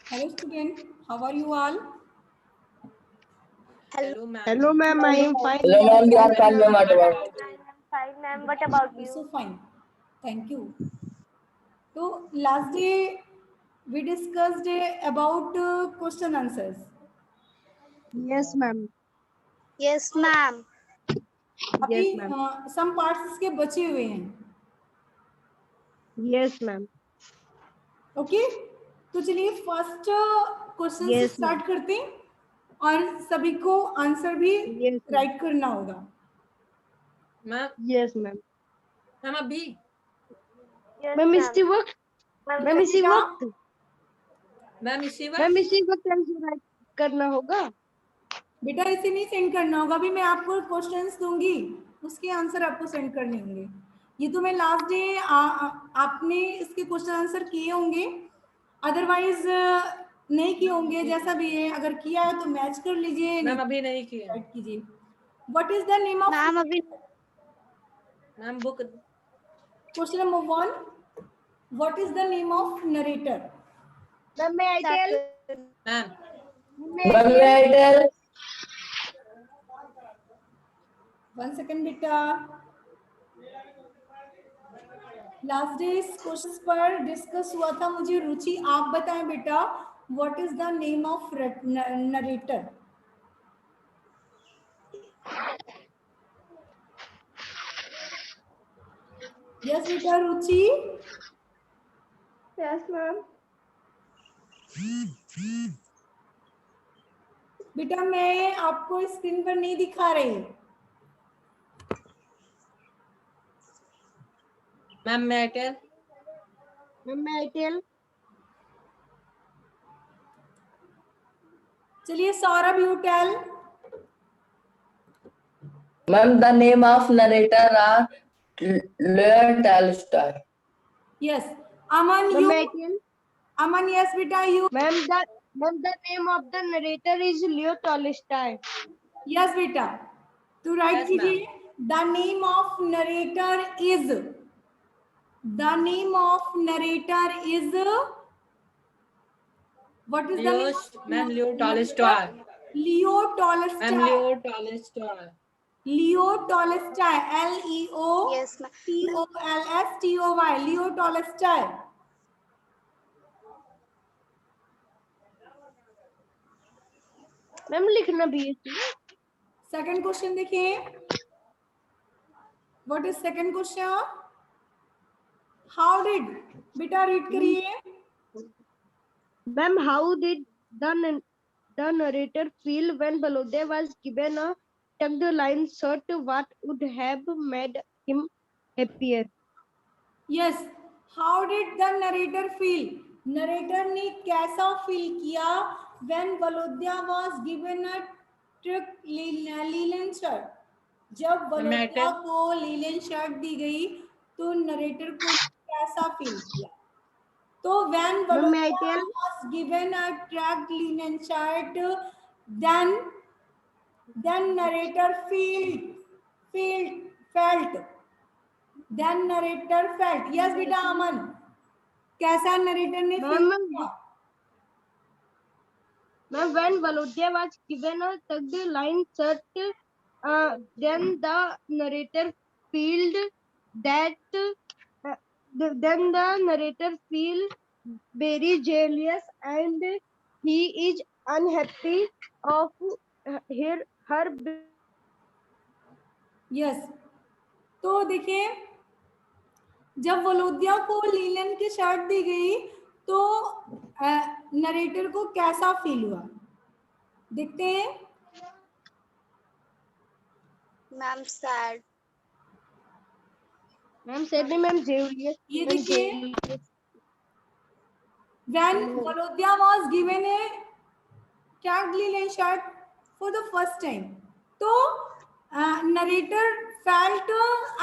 Hello student, how are you all? Hello, ma'am. Hello, ma'am. I am fine. Hello, ma'am. We are fine, ma'am. What about you? I am fine, ma'am. What about Also you? fine. Thank you. So last day we discussed about question answers. Yes, ma'am. Yes, ma'am. अभी Yes, ma'am. some parts इसके बचे हुए हैं. Yes, ma'am. Okay, तो चलिए first question से Yes, ma'am. Start करते हैं और सभी को आंसर भी Yes, ma'am. राइट करना होगा. Ma'am, Yes, ma'am. ma'am अभी Yes, मैम ma'am. इसी वक्त मैम इसी बेटा, वक्त मैम इसी मैम वक्त इसी वक्त आंसर राइट करना होगा. बेटा इसे नहीं सेंड करना होगा. अभी मैं आपको क्वेश्चंस दूंगी, उसके आंसर आपको सेंड करने होंगे. ये तो मैं लास्ट डे आपने इसके क्वेश्चन आंसर किए होंगे, अदरवाइज नहीं किए होंगे. जैसा भी है, अगर किया है तो मैच कर लीजिए, मैम अभी नहीं किया. राइट कीजिए. What is the name of Ma'am, अभी ma'am book question number 1. What is the name of narrator? Ma'am मैं आईटेल मैम मैं 1 सेकंड बेटा. लास्ट डे इस क्वेश्चन पर डिस्कस हुआ था. मुझे रुचि आप बताएं बेटा, what is the name of narrator? Yes बेटा रुचि. Yes ma'am. बेटा मैं आपको स्क्रीन पर नहीं दिखा रही. मैम मैं एयरटेल मैम मैं आईटेल चलिए Saurabh you tell. Ma'am, the name of narrator are Leo Tolstoy. Yes Aman ma'am you. मैं आईटेल अमन यस बेटा you. Ma'am the name of the narrator is Leo Tolstoy. Yes बेटा, तो राइट Yes, कीजिए. The name of narrator is, the name of narrator is, what is the Leo, ma'am Leo Tolstoy. Leo Ma'am Tolstoy. Leo Tolstoy. Leo Tolstoy, LEO yes, ma'am. TOLSTOY, Leo Tolstoy. Ma'am लिखना भी है. Second question देखिए. What is second question? How did, बेटा read करिए. Ma'am how did the narrator feel when Balode was given a tucked line shirt? What would have made him happier? Yes, how did the narrator feel? Narrator ने कैसा feel किया when Volodya was given a tricot linen shirt? जब Volodya Airtel. को linen shirt दी गई तो narrator को कैसा फील किया? तो व्हेन मैम मैं वलोदिया आईटेल was given a tricot linen shirt, then narrator felt, then narrator felt. yes बेटा अमन, कैसा नरेटर ने फील मैम किया? Ma'am when Balode was given a tucked line shirt, then the narrator felt that then the narrator feel very jealous and he is unhappy of her. Yes, तो देखिए जब वलोदिया को linen की shirt दी गई तो narrator को कैसा फील हुआ? देखते हैं. Ma'am, sad. Ma'am said ma'am jealous. ये देखिए, when Valodia was given a tagged linen shirt for the first time, तो narrator felt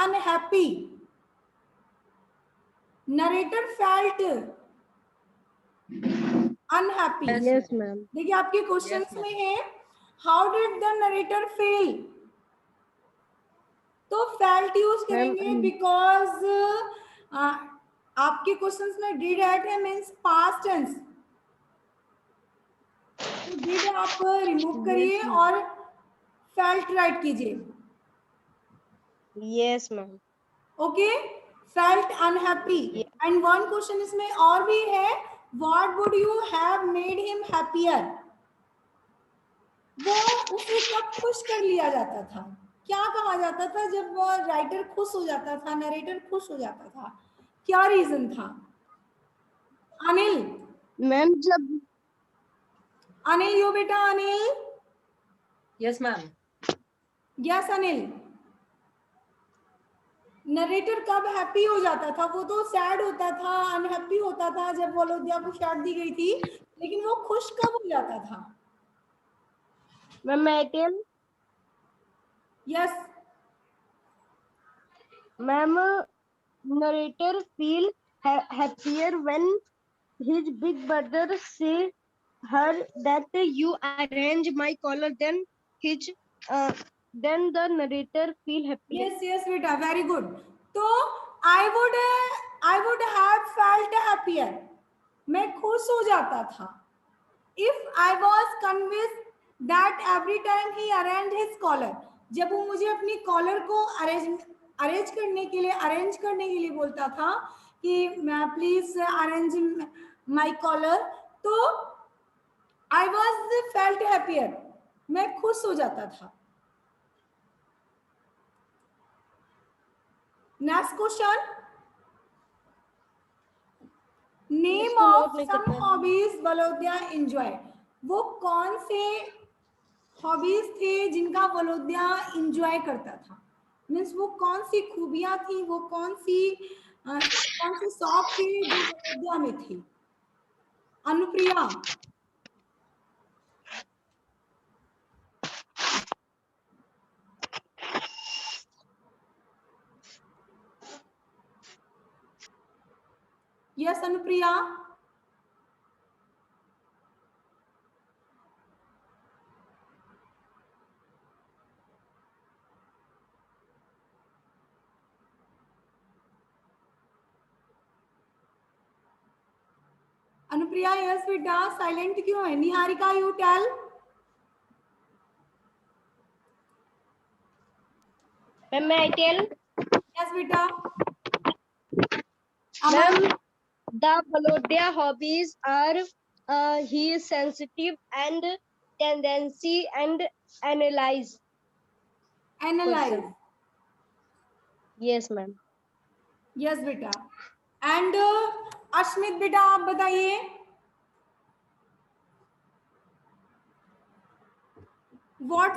unhappy. narrator felt unhappy. Yes ma'am. देखिए आपके क्वेश्चंस में है how did the narrator feel, तो felt use करेंगे because आपके क्वेश्चंस में डिड एट है मींस पास्ट टेंस. तो डिड आप रिमूव करिए और फेल्ट राइट कीजिए. Yes, ma'am. Okay, felt unhappy. And one question इसमें और भी है, what would you have made him happier. वो उसे कब खुश कर लिया जाता था, क्या कहा जाता था जब वो राइटर खुश हो जाता था, नरेटर खुश हो जाता था, क्या रीजन था. अनिल, मैम जब अनिल यो बेटा, Anil. Yes, ma'am. Yes Anil. Narrator कब हैप्पी हो जाता था, वो तो सैड होता था, अनहैप्पी होता था जब वलोदिया को शॉट दी गई थी, लेकिन वो खुश कब हो जाता था. Ma'am I tell yes. Ma'am narrator feel happier when his big brother say her that you arrange my collar, then the narrator feel happy. Yes yes बेटा, वेरी गुड. तो I would have felt happier, मैं खुश हो जाता था, if I was convinced that every time he arrange his collar, जब वो मुझे अपनी कॉलर को अरेंज करने के लिए बोलता था कि प्लीज अरेंज माई कॉलर, तो आई वॉज फेल्ट हैप्पियर, मैं खुश हो जाता था. नेक्स्ट क्वेश्चन, नेम इसको ऑफ note नहीं सम करना है। Hobbies Volodya enjoy. वो कौन से हॉबीज थे जिनका वलोदिया एंजॉय करता था, मीन्स वो कौन सी खूबियां थी, वो कौन से शौक थे जो वलोदिया में थे. अनुप्रिया. यस अनुप्रिया. अनुप्रिया यस बेटा, साइलेंट क्यों है. Niharika you tell. Ma'am I tell yes बेटा. Ma'am the Balodia hobbies are he is sensitive and tendency and analyze analyse. person. Yes ma'am. Yes बेटा. एंड अश्मित बेटा आप बताइए. What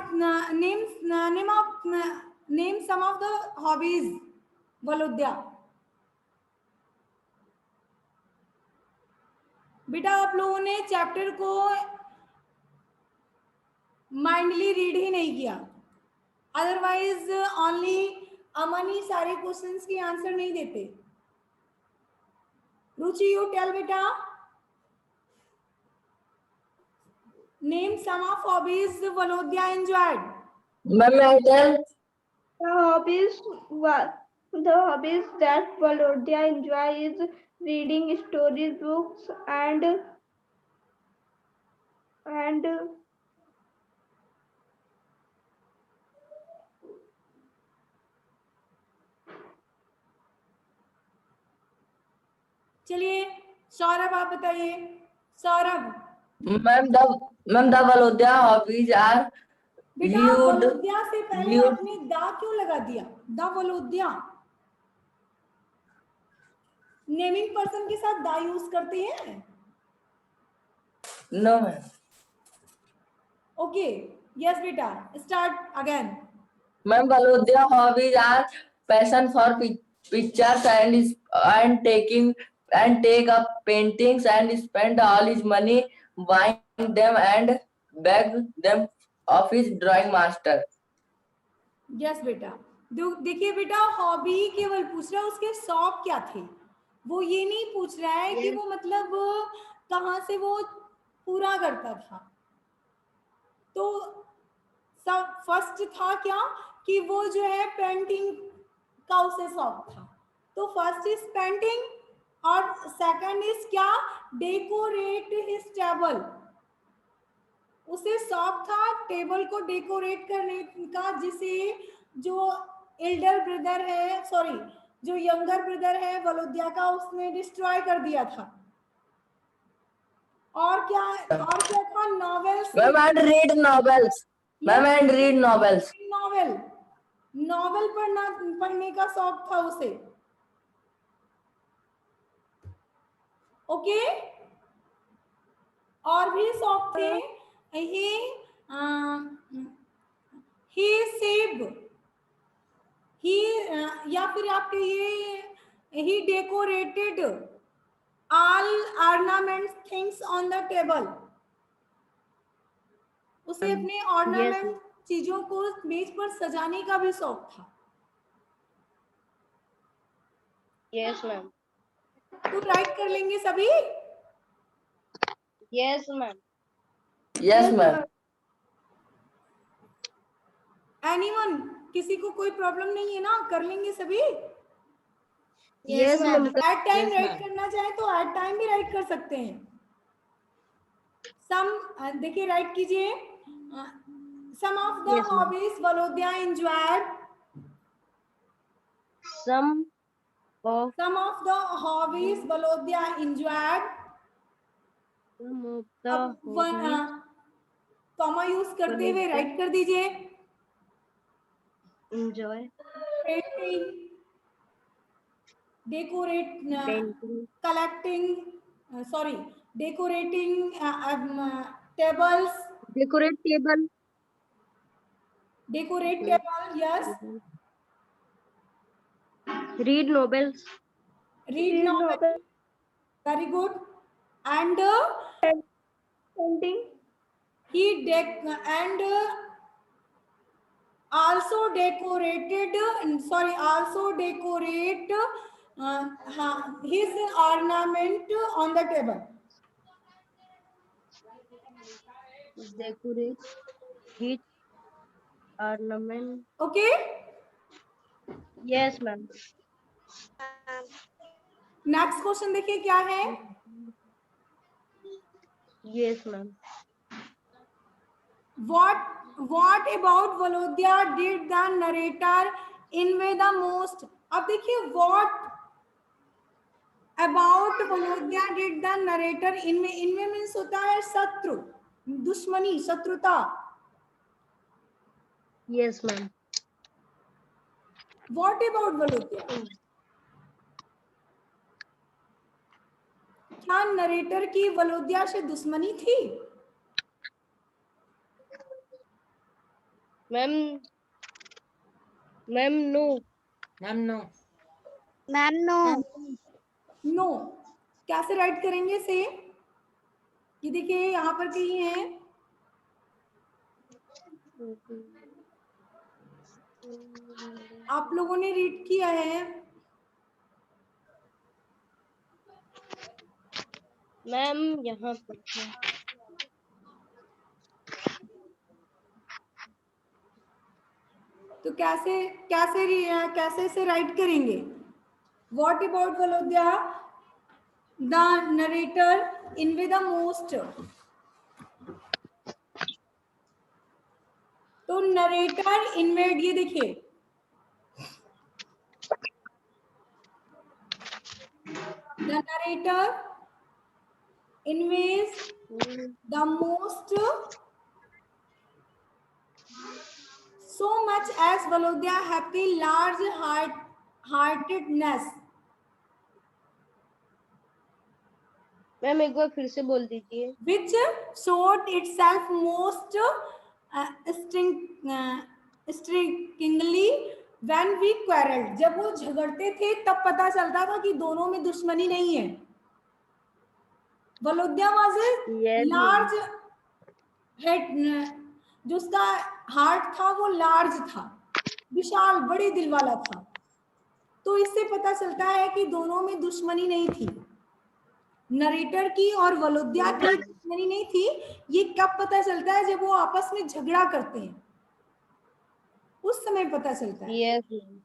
name some of the hobbies वलोद्या. बेटा आप लोगों ने चैप्टर को माइंडली रीड ही नहीं किया, अदरवाइज ओनली अमन ही सारे क्वेश्चंस के आंसर नहीं देते. रुचि यू टेल बेटा, name some of hobbies Volodya enjoyed. Ma'am, I tell. The hobbies that Valodia enjoy is reading stories, books, and चलिए सौरभ आप बताइए. Saurabh. Ma'am, the Valodya hobbies are बेटा viewed. वलोद्या से पहले viewed- आपने दा क्यों लगा दिया, द वलोद्या. नेमिंग पर्सन के साथ दा यूज करते हैं. No, ma'am. ओके यस बेटा, start again. Ma'am, Valodya hobbies are passion for pictures and take up paintings and spend all his money buying them and beg them of his drawing master. Yes बेटा. देखिए बेटा, hobby केवल पूछ रहा है उसके शौक क्या थे, वो ये नहीं पूछ रहा है कि वो मतलब कहाँ से वो पूरा करता था. तो सब फर्स्ट था क्या कि वो जो है पेंटिंग का उसे शौक था, तो फर्स्ट इज पेंटिंग और सेकंड इज क्या, डेकोरेट हिज टेबल. उसे शौक था टेबल को डेकोरेट करने का, जिसे जो एल्डर ब्रदर है, सॉरी जो यंगर ब्रदर है वलोदिया का, उसने डिस्ट्रॉय कर दिया था। और क्या था? Novels. Ma'am and read novels. Ma'am and read novels. Novel पढ़ने का शौक था उसे। ओके, और भी शौक थे। ही सेव, ही या फिर आपके ये ही decorated all ornaments things on the table. उसे अपने ऑर्नामेंट चीजों को मेज पर सजाने का भी शौक था। Yes ma'am. तो राइट कर लेंगे सभी? Yes ma'am. Yes ma'am. Anyone, किसी को कोई प्रॉब्लम नहीं है ना? कर लेंगे सभी? Yes ma'am. At time Yes, write ma'am. करना चाहे तो एट टाइम भी राइट कर सकते हैं। सम देखिए, राइट कीजिए। Some of the Yes, ma'am. Hobbies Volodya enjoyed. Some of some of the hobbies Volodya enjoyed. the hobbies comma use करते हुए राइट कर दीजिए। enjoy painting, decorate, painting, collecting, sorry, decorating tables, decorate table, decorate table, yes. read novels, Read novel, very good. And Painting. he and also decorated, sorry, also decorate his ornament on the table. decorate his ornament. Okay, Yes, ma'am. Next question देखिए क्या है। Yes, ma'am. What about Volodya did the narrator inway the most? अब देखिए, what about Volodya did the narrator inway means होता है शत्रु, दुश्मनी, शत्रुता। Yes, ma'am. What about Volodya? क्या नरेटर की वलोदिया से दुश्मनी थी? Ma'am, no. Ma'am, no. Ma'am, no. No. कैसे राइट करेंगे से? ये देखिए यहाँ पर कहीं है, आप लोगों ने रीड किया है। मैम यहाँ पर है। तो कैसे से राइट करेंगे? What about Volodya? The narrator inway the most. तो नरेटर इनवेड, ये देखिए, the narrator inways the most, so much as Volodya happy large heartedness. Ma'am एक बार फिर से बोल दीजिए। Which showed itself most strikingly when we quarreled. जब वो झगड़ते थे तब पता चलता था कि दोनों में दुश्मनी नहीं है। वलोदिया was a large head, जो उसका हार्ट था वो लार्ज था, विशाल, बड़े दिल वाला था। तो इससे पता चलता है कि दोनों में दुश्मनी नहीं थी, नरेटर की और वलोदिया की दुश्मनी नहीं थी। ये कब पता चलता है? जब वो आपस में झगड़ा करते हैं, उस समय पता चलता है। Yes, ma'am.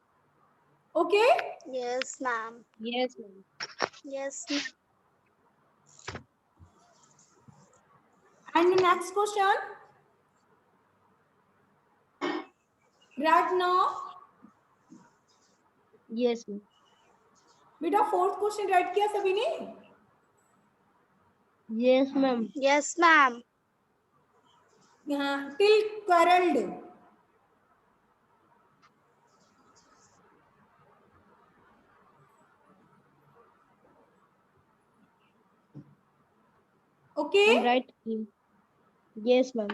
Okay, Yes, ma'am. Yes, ma'am. Yes, ma'am. And next question, Right now, Yes, ma'am. बेटा फोर्थ क्वेश्चन राइट किया सभी ने? Yes, ma'am. Yes, ma'am. Till quarreled. Okay. I'm right. Yes, ma'am.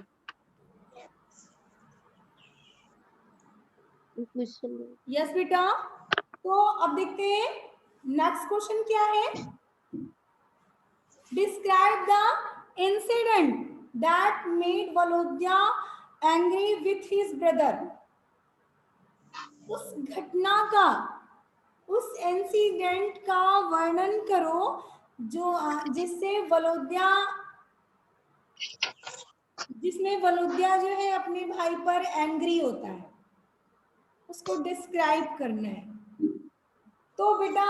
Question. Yes बेटा, तो अब देखते हैं next question क्या है. Describe the incident that made Volodya angry with his brother. उस घटना का, उस इंसिडेंट का वर्णन करो जो जिससे वलोद्या, जिसमें वलोद्या जो है अपने भाई पर एंग्री होता है, उसको डिस्क्राइब करना है. तो बेटा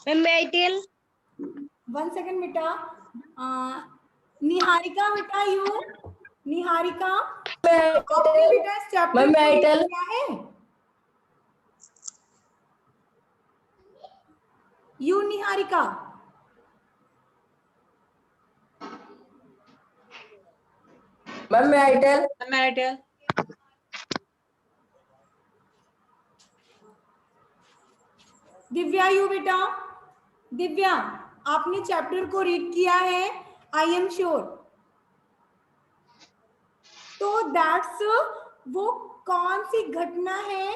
May I tell? 1 सेकेंड बेटा. निहारिका बेटा, निहारिका आपने बेटा इस chapter Ma'am, may I tell? क्या है? You Niharika, Ma'am, may I tell? May I tell? Divya you बेटा, दिव्या आपने चैप्टर को रीड किया है, आई एम श्योर. तो दैट्स वो कौन सी घटना है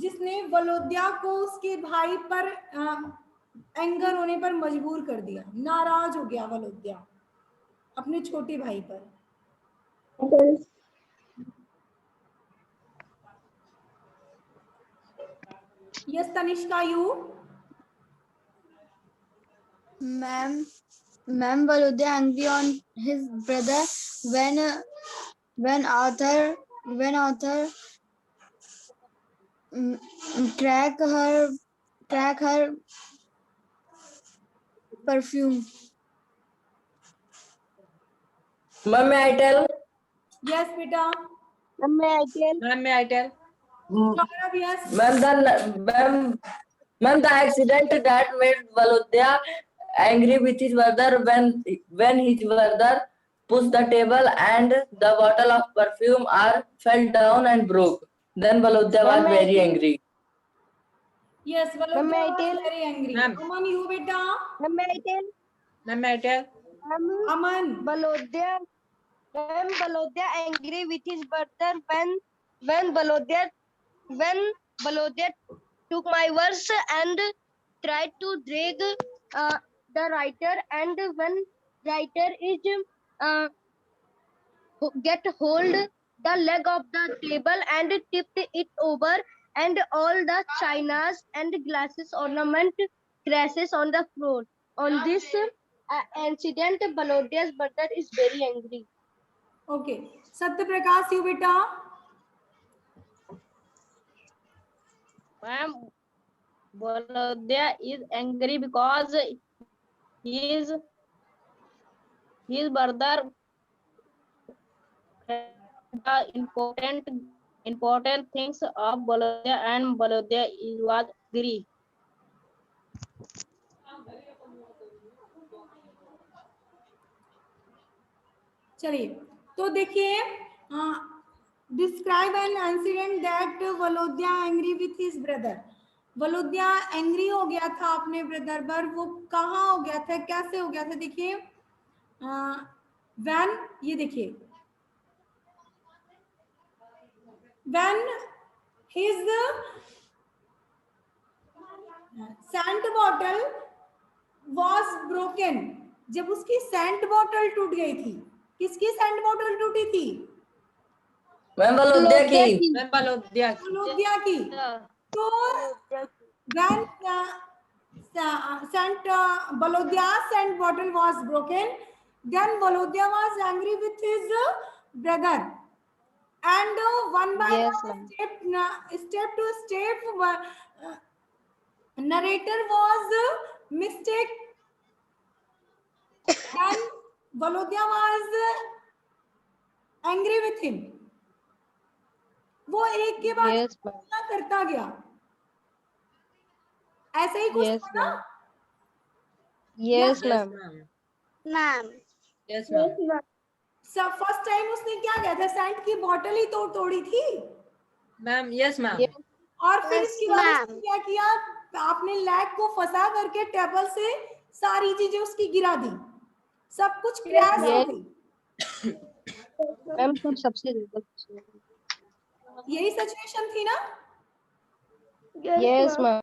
जिसने वलोद्या को उसके भाई पर एंगर होने पर मजबूर कर दिया, नाराज हो गया वलोद्या अपने छोटे भाई पर. Yes Tanishka you. Ma'am, Valodia angry on his brother when Arthur track her perfume. Ma'am, may I tell? Yes बेटा. May I tell? Ma'am, may I tell? Saurabh yes. Ma'am, the accident that made Valodya angry with his brother when his brother pushed the table and the bottle of perfume fell down and broke. Then Valodya was Ma'am, very angry. Yes, Ma'am, may I Valodya was tell? very angry. Ma'am. Aman, you beta. May I tell? Ma'am, may I tell? Aman. Balodia angry with his brother when Balodia took my verse and tried to drag the writer, and when writer is get hold the leg of the table and tipped it over, and all the chinas and glasses ornament crashes on the floor. On this incident, Balodia's brother is very angry. Okay. Satya Prakash, you beta. Ma'am, Balodia is angry because his brother the important things of Balodia, and Balodia was angry. चलिए, तो देखिए, describe an incident that Volodya angry with his brother. Volodya angry हो गया था अपने brother पर. वो कहाँ हो गया था, कैसे हो गया था? देखिए, व्हेन, ये देखिए, when his scent bottle was broken. जब उसकी सेंट बॉटल टूट गई थी. किसकी सेंट बॉटल टूटी थी? Ma'am, Valodya ki. Ma'am, Valodya. वलोद्या की. तो when Valodya's scent bottle was broken, then Valodya was angry with his brother, and one by Yes, one, step to step, narrator was mistake, and Valodya was angry with him. वो एक के बाद Yes, ma'am. क्या करता गया, ऐसे ही कुछ Yes, था ना? ma'am. Yes, Yes, ma'am. ma'am. ma'am, Yes, Yes, ma'am. ma'am. सब फर्स्ट टाइम उसने क्या किया था, सेंट की बॉटल ही तोड़ी थी, Ma'am, yes, ma'am. Yes, और फिर Yes, इसके बाद उसने ma'am. क्या किया, आपने लैग को फंसा करके टेबल से सारी चीजें उसकी गिरा दी, सब कुछ क्रैश हो Yes. गई। मैम तो सबसे ज्यादा यही सिचुएशन थी ना? Yes, Yes, ma'am. ma'am.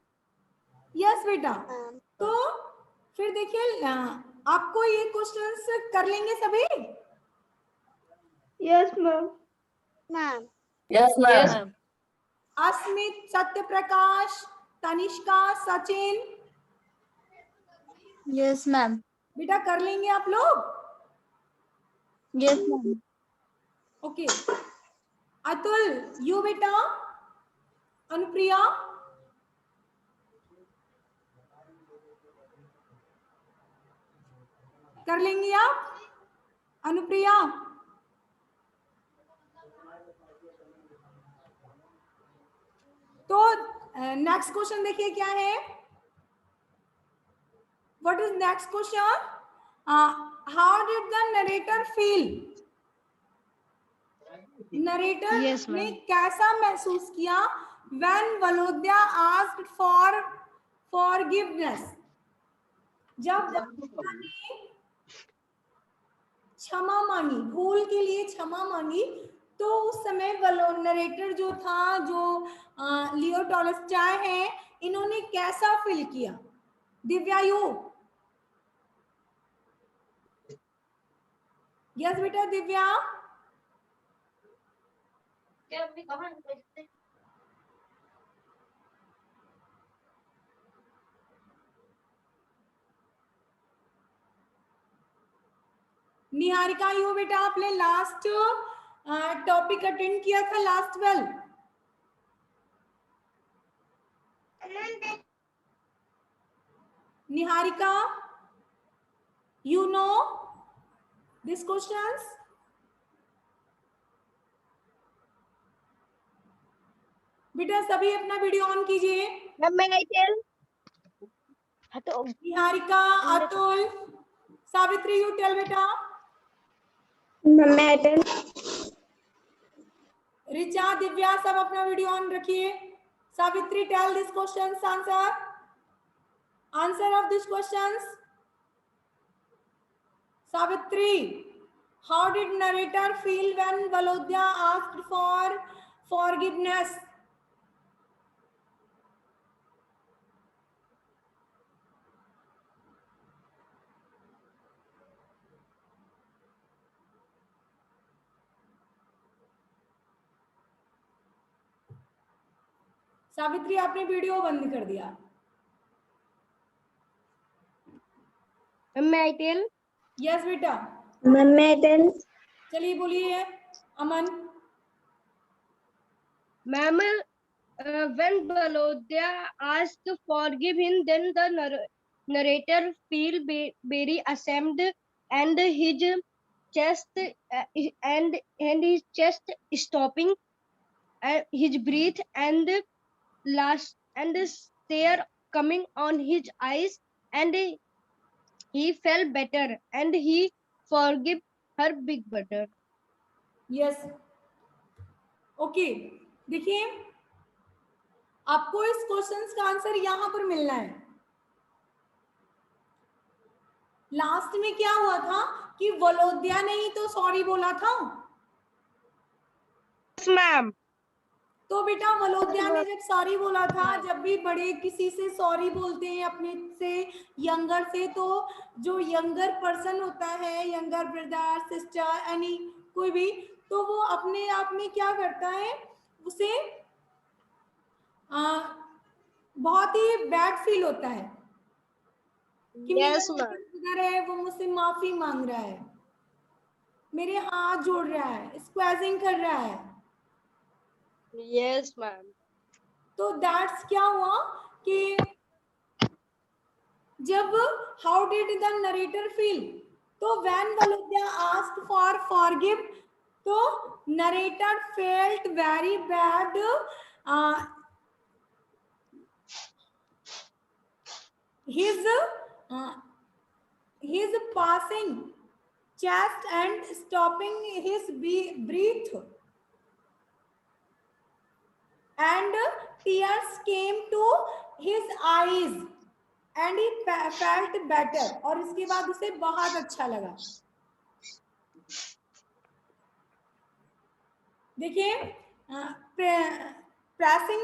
Yes बेटा। Ma'am. तो फिर देखिए आपको ये क्वेश्चंस कर लेंगे सभी? Yes, ma'am. Ma'am. Yes, Yes, ma'am. ma'am. Asmit, Satya Prakash, Tanishka, Sachin, Yes, ma'am. बेटा कर लेंगे आप लोग? Yes, ma'am. Okay. Atul, you बेटा, अनुप्रिया, कर लेंगे आप? अनुप्रिया, तो नेक्स्ट क्वेश्चन देखिए क्या है। What is next question? How did the narrator feel? Narrator Yes, ने ma'am. कैसा महसूस किया when वलोद्या asked for forgiveness? जब वलोद्या ने क्षमा मांगी, भूल के लिए क्षमा मांगी, तो उस समय नरेटर जो था, जो लियो टॉलस्टॉय है, इन्होंने कैसा फील किया? दिव्या, यू? यस बेटा दिव्या। निहारिका, यू बेटा, आपने लास्ट टॉपिक अटेंड किया था, last well? Niharika, you know these questions? बेटा सभी अपना वीडियो ऑन कीजिए। Ma'am, may I tell? तो निहारिका, अतुल, सावित्री, यू टेल बेटा। Ma'am, may I tell? Richa, Divya, सब अपना वीडियो ऑन रखिए। Savitri, tell this questions, answer of this questions. Savitri, how did narrator feel when Valodya asked for forgiveness? Savitri, आपने वीडियो बंद कर दिया। Ma'am, may I tell? Yes बेटा, Ma'am, may I tell? चलिए बोलिए अमन। Ma'am, when Balodya asked to forgive him, then the narrator feel very ashamed, and his chest and his chest stopping, his breath and last and tear coming on his eyes, and he felt better, and he forgive her big brother. Yes, okay. देखिए आपको इस questions का answer यहां पर मिलना है। Last में क्या हुआ था कि वलोद्या ने ही तो सॉरी बोला था। Yes, ma'am. तो बेटा वलोद्या ने जब सॉरी बोला था, जब भी बड़े किसी से सॉरी बोलते हैं अपने से यंगर से, तो जो यंगर पर्सन होता है, यंगर ब्रदर, सिस्टर, एनी कोई भी, तो वो अपने आप में क्या करता है, उसे बहुत ही बैड फील होता है कि मेरा Yes, ma'am. ब्रदर है, वो मुझसे माफी मांग रहा है, मेरे हाथ जोड़ रहा है, स्क्वैजिंग कर रहा है। Yes, ma'am. तो दैट्स क्या हुआ कि जब how did the narrator feel, तो व्हेन वलोद्या आस्क्ड फॉर फॉरगिव, तो narrator felt very bad his passing chest and stopping his breath, and tears came to his eyes and he felt better. और इसके बाद उसे बहुत अच्छा लगा. देखिए, pressing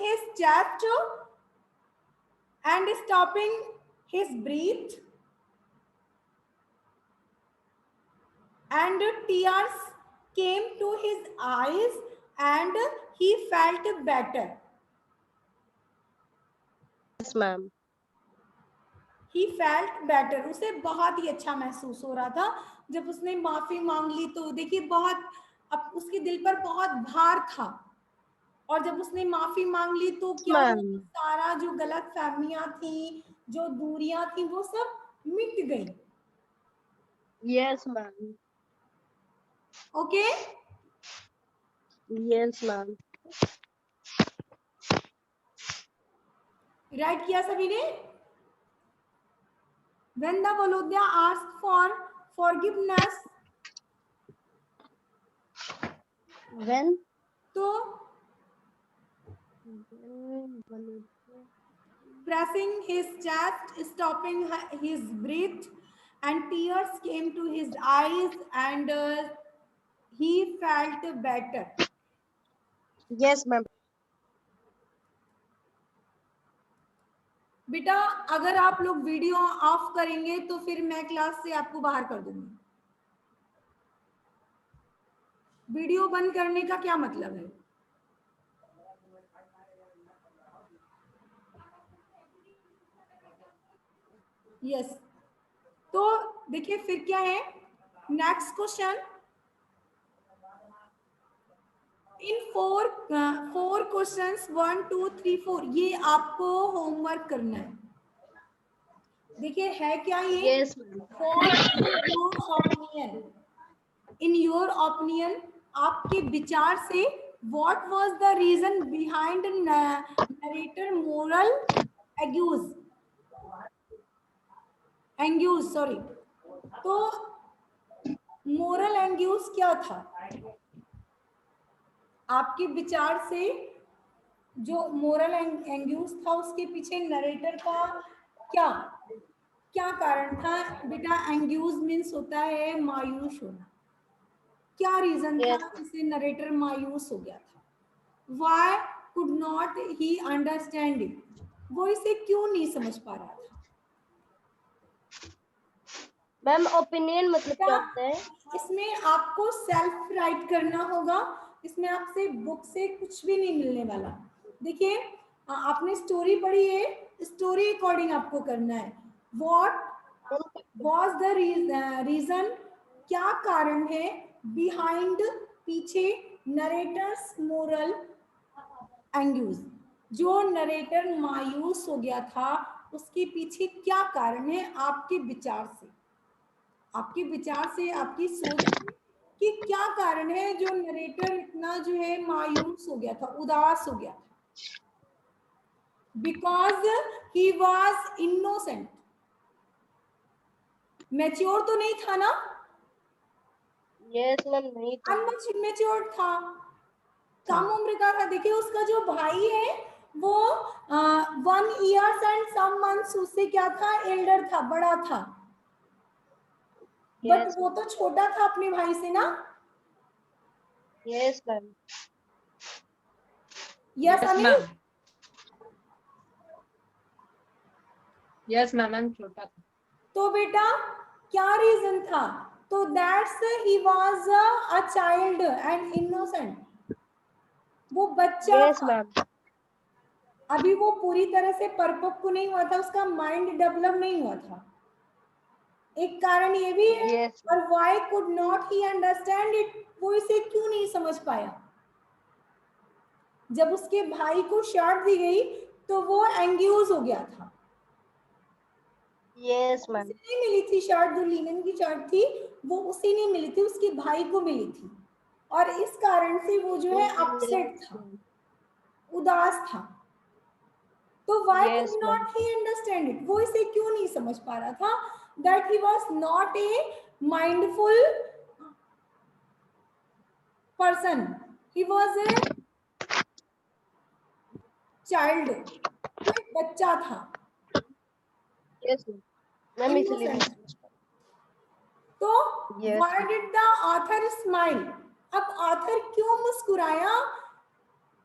his chest and stopping his breath, and tears came to his eyes and he felt better. Yes, ma'am. He felt better. उसे बहुत ही अच्छा महसूस हो रहा था जब उसने माफी मांग ली. तो देखिए, बहुत अब उसके दिल पर बहुत भार था, और जब उसने माफी मांग ली तो क्या सारा जो गलत फहमियां थी, जो दूरियां थी, वो सब मिट गई. Yes, ma'am. Okay. Yes, ma'am. Right किया सभी ने? When the Volodya asked for forgiveness, When? तो pressing his chest, stopping his breath, and tears came to his eyes, and he felt better. Yes, ma'am. बेटा, अगर आप लोग video of करेंगे तो फिर मैं क्लास से आपको बाहर कर दूंगी. वीडियो बंद करने का क्या मतलब है? यस. तो देखिए फिर क्या है. Next question. In four questions 1 2 3 4 ये आपको होमवर्क करना है. देखिए है क्या ये? Yes, ma'am. In your opinion, आपके विचार से, what was the reason behind narrator moral anguish sorry. तो मोरल एंग्यूज क्या था? आपके विचार से जो मोरल एंग्यूज था उसके पीछे नरेटर का क्या कारण था? बेटा, एंग्यूज मीन्स होता है मायूस होना. क्या रीजन था जिससे नरेटर मायूस हो गया था? Why could not he understand it? वो इसे क्यों नहीं समझ पा रहा था? मैम, ओपिनियन मतलब क्या होता है? इसमें आपको सेल्फ राइट करना होगा. इसमें आपसे बुक से कुछ भी नहीं मिलने वाला. देखिए, आपने स्टोरी पढ़ी है, स्टोरी अकॉर्डिंग आपको करना है. व्हाट वाज द रीजन, क्या कारण है बिहाइंड, पीछे, नरेटर्स मोरल एंग्यूज, जो नरेटर मायूस हो गया था उसके पीछे क्या कारण है? आपके विचार से, आपकी सोच कि क्या कारण है जो नरेटर इतना जो है मायूस हो गया था, उदास हो गया था. Because he was innocent. Mature तो नहीं था ना? यस मैम, नहीं था. अनमैच्योर था, कम उम्र का था. देखिए, उसका जो भाई है वो 1 years and some months उससे क्या था, एल्डर था, बड़ा था. बट वो तो छोटा था अपने भाई से ना? Yes ma'am. Yes Anil? Yes ma'am, छोटा था. तो बेटा क्या रीजन था? तो that's he was a child and innocent. वो बच्चा यस मैम. अभी वो पूरी तरह से परिपक्व नहीं हुआ था, उसका माइंड डेवलप नहीं हुआ था. एक कारण ये भी है. Yes. और why could not he understand it, वो इसे क्यों नहीं समझ पाया? जब उसके भाई को शॉट दी गई तो वो एंग्यूज हो गया था. Yes, ma'am. उसे नहीं मिली थी शर्ट, जो लिनन की शर्ट थी वो उसे नहीं मिली थी, उसके भाई को मिली थी, और इस कारण से वो जो है अपसेट था, उदास था। तो why Yes, could ma'am. not he understand it? वो इसे क्यों नहीं समझ पा रहा था? That he was not a mindful person. He was a child. वो एक बच्चा था। Yes, ma'am. Ma'am, इसलिए नहीं Innocent. समझ पाया. तो Yes, why did the author smile? अब author क्यों मुस्कुराया?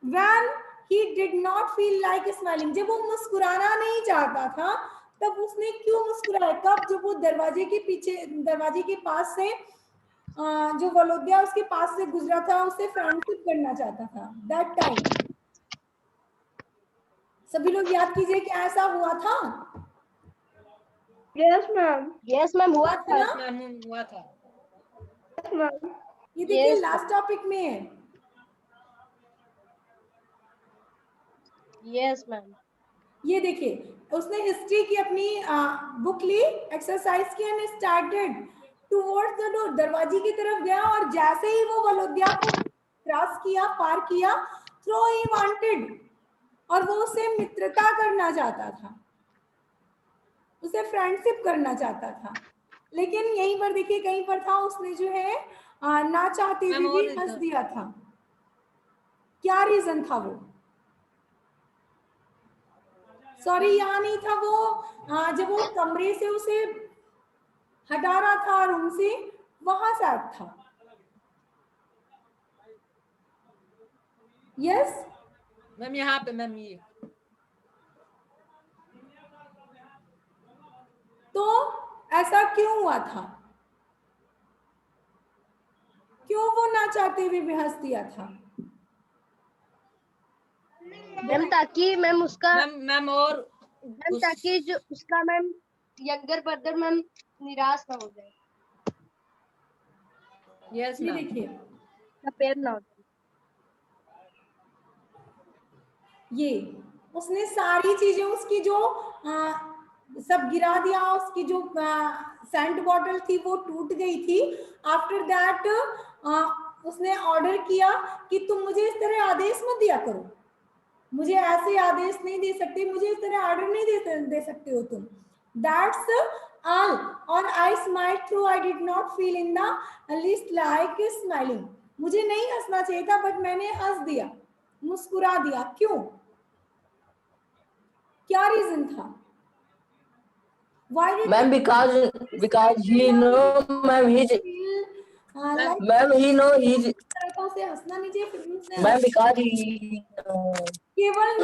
When he did not feel like smiling, जब वो मुस्कुराना नहीं चाहता था तब उसने क्यों मुस्कुराया? कब? जब वो दरवाजे के पीछे, दरवाजे के पास से जो वलोदिया उसके पास से गुजरा था, उससे फ्रेंडशिप करना चाहता था। दैट टाइम सभी लोग याद कीजिए कि ऐसा हुआ था। Yes, ma'am. Yes, ma'am. हुआ हुआ था था. ना? मैम हुआ था। Yes, ma'am. ये देखिए Yes, लास्ट टॉपिक में है। Yes, ma'am. ये देखिए उसने हिस्ट्री की अपनी बुक ली, एक्सरसाइज की, and started towards the door, दरवाजे की तरफ गया, और जैसे ही वो वलोदिया को क्रॉस किया, पार किया, थ्रो ही वांटेड, और वो उससे मित्रता करना चाहता था, उसे फ्रेंडशिप करना चाहता था। लेकिन यहीं पर देखिए कहीं पर था, उसने जो है ना चाहते हुए मैम भी और हंस दिया था। क्या रीजन था वो? सॉरी, यहाँ नहीं था वो, जब वो कमरे से उसे हटा रहा था रूम से, वहां साथ था। यस, मैम यहाँ पे मैम ये तो ऐसा क्यों हुआ था? क्यों वो ना चाहते हुए भी हंस दिया था? मैम ताकि मैम उसका मैम और मैम ताकि जो उसका मैम यंगर ब्रदर मैम निराश ना हो जाए, यस ये मैम। देखिए सफेद ना हो जाए. ये उसने सारी चीजें उसकी जो सब गिरा दिया, उसकी जो सेंट बॉटल थी वो टूट गई थी। आफ्टर दैट उसने ऑर्डर किया कि तुम मुझे इस तरह आदेश मत दिया करो, मुझे ऐसे आदेश नहीं दे सकते, मुझे इस तरह ऑर्डर नहीं दे सकते हो तुम। दैट्स ऑल, और आई smile through, I did not feel in the least like smiling. मुझे नहीं हंसना चाहिए था बट मैंने हंस दिया, मुस्कुरा दिया। क्यों? क्या रीजन था? Why did Ma'am, because he know, ma'am, he's like ma'am, he know he's उसे हंसना नहीं चाहिए, फिर भी उसने ma'am because he केवल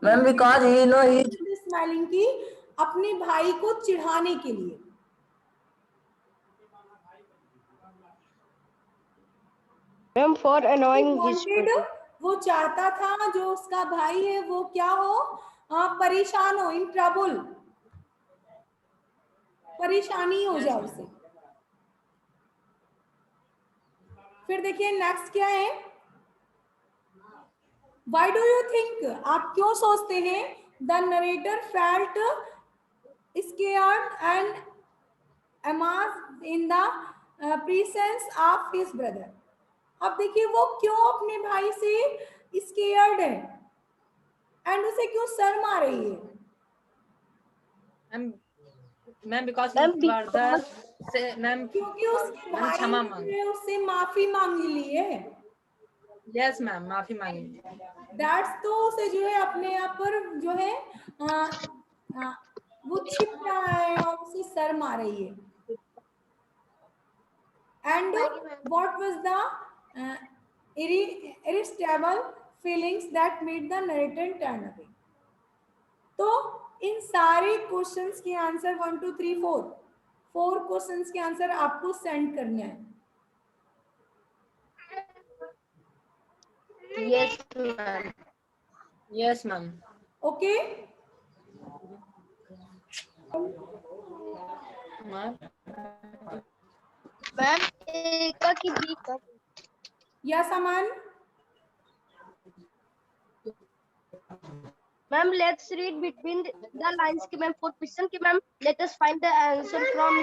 ma'am because he know he's smiling की अपने भाई को चिढ़ाने के लिए। Ma'am for annoying his wanted, वो चाहता था जो उसका भाई है वो क्या हो, परेशान हो, इन ट्रबल, परेशानी हो जाए उसे। फिर देखिए नेक्स्ट क्या है, Why do you think, आप क्यों सोचते हैं, the narrator felt scared and amazed in the presence of his brother? अब देखिए वो क्यों अपने भाई से स्केयर्ड है, एंड उसे क्यों शर्म आ रही है? मैम बिकॉज मैम ब्रदर से मैम क्योंकि उसके मैम भाई क्षमा ने मांग। जो है उससे माफी मांगी ली है। यस मैम माफी मांगी। दैट्स तो उसे जो है अपने आप पर जो है वो छिप रहा है और उसे शर्म आ रही है। And what was the irresistible feelings that made the narrator turn away? तो इन सारे क्वेश्चंस के आंसर 1 2 3 4 क्वेश्चंस के आंसर आपको सेंड करने हैं। Yes ma'am. Yes ma'am. Okay, ma'am एक की बी का या सामान Ma'am, let's read between the lines ki ma'am, fourth question ki ma'am, let us find the answer from.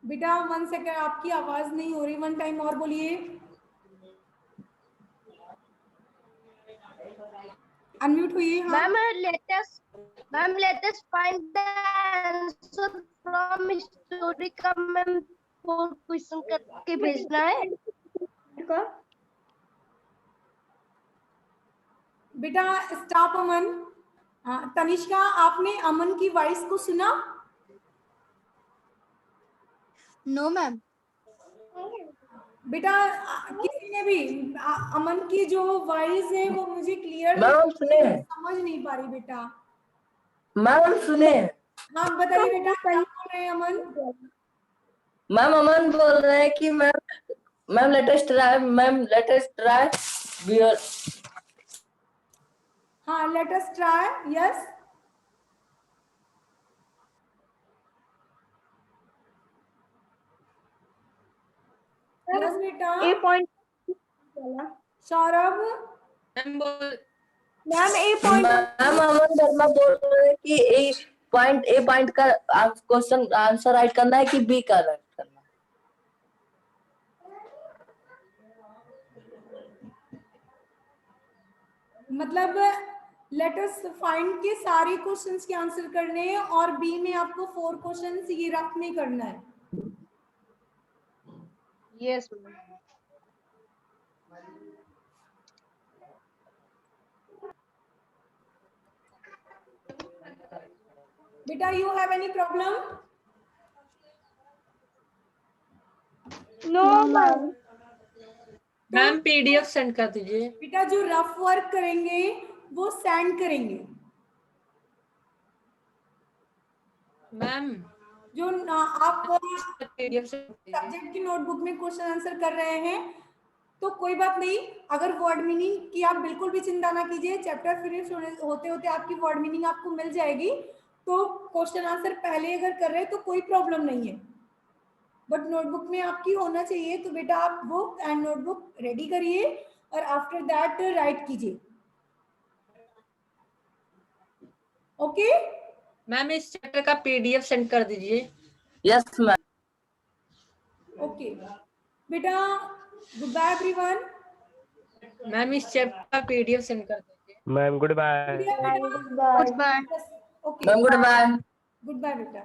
बेटा 1 सेकंड, आपकी आवाज नहीं हो रही, 1 टाइम और बोलिए, अनम्यूट हुई। हाँ Ma'am, let us find the answer from story का ma'am, fourth question करके भेजना है। का बेटा स्टॉप अमन। तनिष्का, आपने अमन की वॉइस को सुना? No, ma'am. बेटा किसी ने भी अमन की जो वॉइस है वो मुझे क्लियर मैम सुने, समझ नहीं पा रही बेटा। मैम सुने। हाँ बताइए बेटा, क्या बोल रहे हैं अमन? मैम अमन बोल रहे हैं कि मैम लेटेस्ट ट्राई बियर। हाँ, let us try. Yes, yes बेटा। ए पॉइंट सौरभ, मैम बोल मैम ए पॉइंट मैम अमन वर्मा बोल रहे हैं कि ए पॉइंट का क्वेश्चन आंसर राइट करना है कि बी का राइट करना है? मतलब लेट अस फाइंड के सारे क्वेश्चंस के आंसर करने हैं और बी में आपको 4 क्वेश्चंस ये रफ नहीं करना है। Yes, ma'am. बेटा you have any problem? No ma'am. Ma'am PDF send कर दीजिए। बेटा जो रफ वर्क करेंगे वो सेंड करेंगे। मैम जो आप PDF सेंड कीजिए। सब्जेक्ट की नोटबुक में क्वेश्चन आंसर कर रहे हैं तो कोई बात नहीं, अगर वर्ड मीनिंग की आप बिल्कुल भी चिंता ना कीजिए, चैप्टर फिनिश होते होते आपकी वर्ड मीनिंग आपको मिल जाएगी। तो क्वेश्चन आंसर पहले अगर कर रहे हैं तो कोई प्रॉब्लम नहीं है, बट नोटबुक में आपकी होना चाहिए। तो बेटा आप बुक एंड नोटबुक रेडी करिए और आफ्टर दैट राइट कीजिए। ओके मैम इस चैप्टर का PDF सेंड कर दीजिए। Yes ma'am. ओके बेटा, गुड बाय एवरीवन। मैम इस चैप्टर का PDF सेंड कर दीजिए। Ma'am good bye. Goodbye. Okay ma'am good bye. Good bye बेटा।